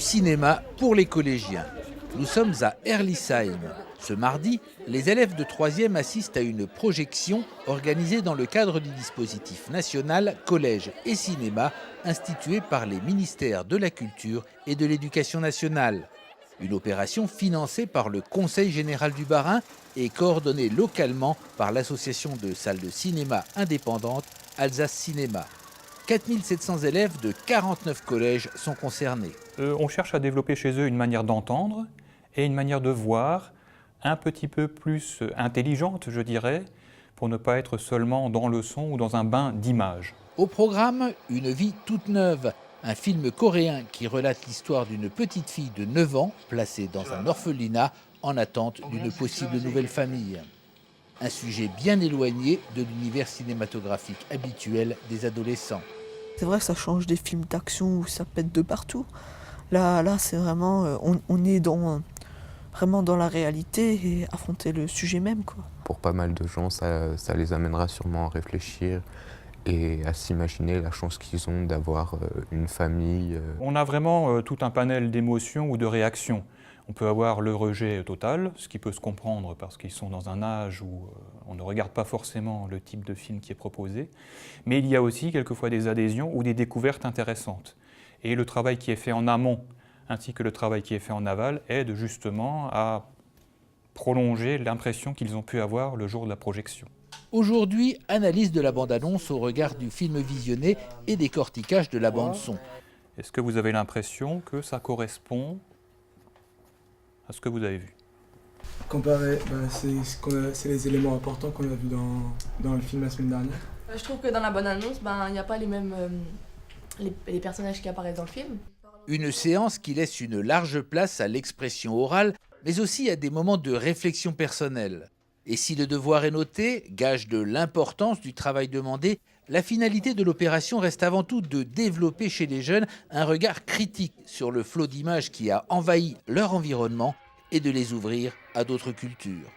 cinéma pour les collégiens. Nous sommes à Herlisheim. Ce mardi, les élèves de 3e assistent à une projection organisée dans le cadre du dispositif national Collège et Cinéma institué par les ministères de la Culture et de l'Éducation nationale. Une opération financée par le Conseil général du Bas-Rhin et coordonnée localement par l'association de salles de cinéma indépendantes Alsace Cinéma. 4700 élèves de 49 collèges sont concernés. On cherche à développer chez eux une manière d'entendre et une manière de voir un petit peu plus intelligente, je dirais, pour ne pas être seulement dans le son ou dans un bain d'images. Au programme, Une vie toute neuve, un film coréen qui relate l'histoire d'une petite fille de 9 ans placée dans un orphelinat en attente d'une possible nouvelle famille. Un sujet bien éloigné de l'univers cinématographique habituel des adolescents. C'est vrai que ça change des films d'action où ça pète de partout. Là c'est vraiment, on est vraiment dans la réalité et affronter le sujet même, quoi. Pour pas mal de gens, ça les amènera sûrement à réfléchir et à s'imaginer la chance qu'ils ont d'avoir une famille. On a vraiment tout un panel d'émotions ou de réactions. On peut avoir le rejet total, ce qui peut se comprendre parce qu'ils sont dans un âge où on ne regarde pas forcément le type de film qui est proposé. Mais il y a aussi quelquefois des adhésions ou des découvertes intéressantes. Et le travail qui est fait en amont, ainsi que le travail qui est fait en aval, aide justement à prolonger l'impression qu'ils ont pu avoir le jour de la projection. Aujourd'hui, analyse de la bande-annonce au regard du film visionné et décortiquage de la bande-son. Est-ce que vous avez l'impression que ça correspond à ce que vous avez vu? Comparé, c'est les éléments importants qu'on a vus dans le film la semaine dernière. Je trouve que dans la bande-annonce, il n'y a pas les mêmes les personnages qui apparaissent dans le film. Une séance qui laisse une large place à l'expression orale, mais aussi à des moments de réflexion personnelle. Et si le devoir est noté, gage de l'importance du travail demandé, la finalité de l'opération reste avant tout de développer chez les jeunes un regard critique sur le flot d'images qui a envahi leur environnement et de les ouvrir à d'autres cultures.